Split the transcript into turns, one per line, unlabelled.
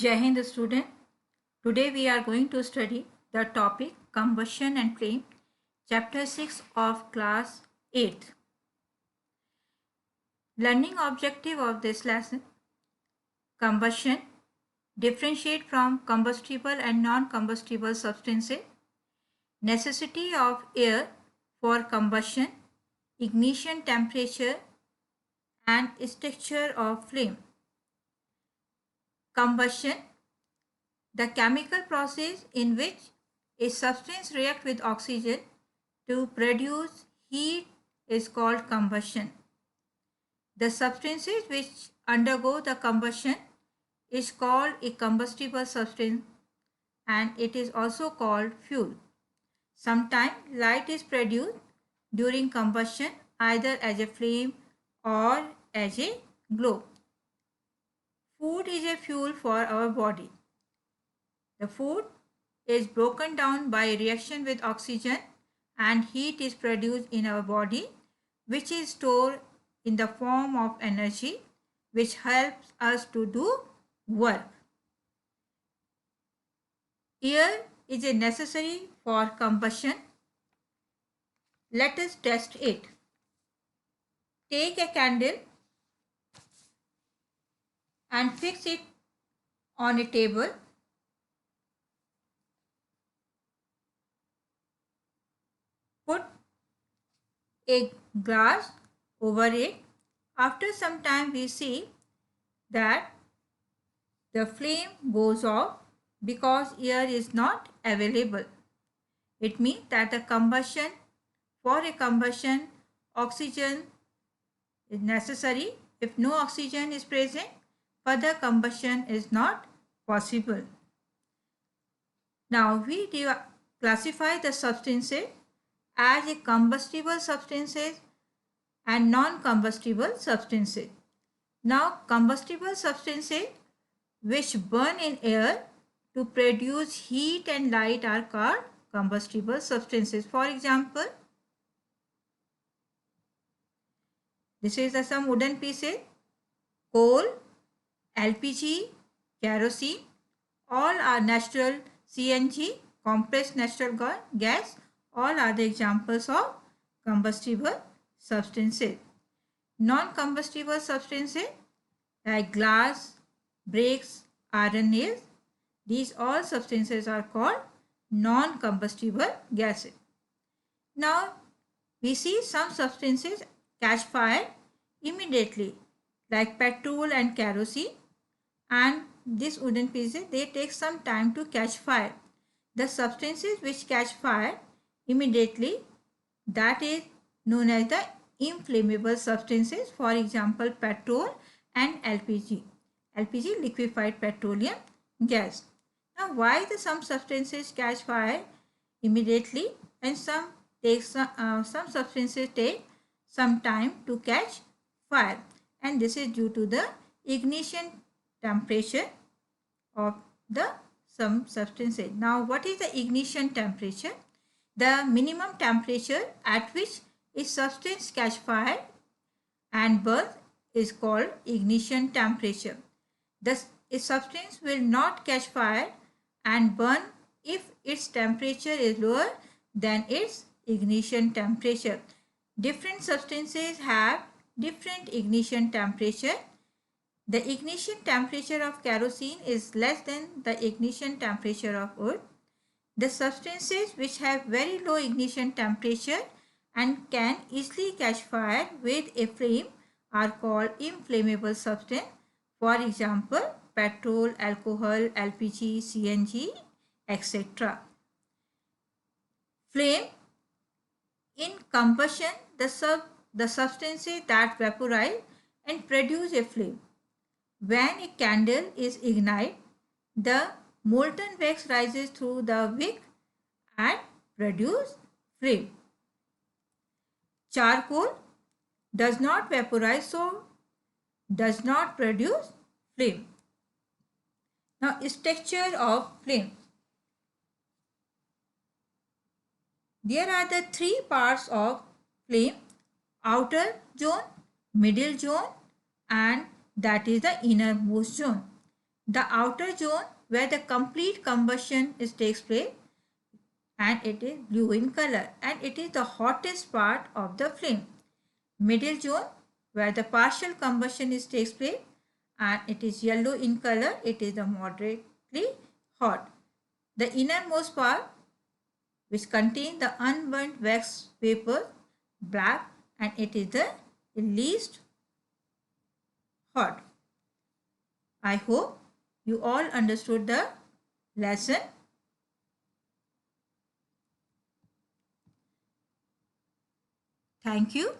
Jai Hind student. Today we are going to study the topic Combustion and Flame, chapter 6 of class 8th. Learning objective of this lesson: combustion, differentiate from combustible and non-combustible substances, necessity of air for combustion, ignition temperature and structure of flame. Combustion, the chemical process in which a substance reacts with oxygen to produce heat is called combustion. The substances which undergo the combustion is called a combustible substance and it is also called fuel. Sometimes light is produced during combustion either as a flame or as a glow. Food is a fuel for our body. The food is broken down by reaction with oxygen and heat is produced in our body, which is stored in the form of energy, which helps us to do work. Air is a necessary for combustion. Let us test it. Take a candle and fix it on a table. Put a glass over it. After some time we see that the flame goes off because air is not available. It means that for a combustion, oxygen is necessary. If no oxygen is present, further combustion is not possible. Now we classify the substances as a combustible substances and non-combustible substances. Now combustible substances which burn in air to produce heat and light are called combustible substances. For example, this is some wooden pieces, coal, LPG, kerosene, all are natural CNG, compressed natural gas, all are the examples of combustible substances. Non-combustible substances like glass, bricks, iron nails, these all substances are called non-combustible gases. Now we see some substances catch fire immediately like petrol and kerosene, and these wooden pieces, they take some time to catch fire. The substances which catch fire immediately, that is known as the inflammable substances. For example, petrol and LPG. LPG, liquefied petroleum gas. Now why some substances catch fire immediately and some substances take some time to catch fire, and this is due to the ignition temperature of some substances. Now what is the ignition temperature? The minimum temperature at which a substance catch fire and burns is called ignition temperature. Thus a substance will not catch fire and burn if its temperature is lower than its ignition temperature. Different substances have different ignition temperature. The ignition temperature of kerosene is less than the ignition temperature of wood. The substances which have very low ignition temperature and can easily catch fire with a flame are called inflammable substance. For example, petrol, alcohol, LPG, CNG, etc. Flame. In combustion, the substances that vaporize and produce a flame. When a candle is ignited, the molten wax rises through the wick and produce flame. Charcoal does not vaporize, so does not produce flame. Now, structure of flame. There are the three parts of flame: outer zone, middle zone, and that is the innermost zone. The outer zone where the complete combustion takes place, and it is blue in color, and it is the hottest part of the flame. Middle zone where the partial combustion takes place, and it is yellow in color, it is the moderately hot. The innermost part, which contains the unburnt wax vapor, black, and it is the least hot. I hope you all understood the lesson. Thank you.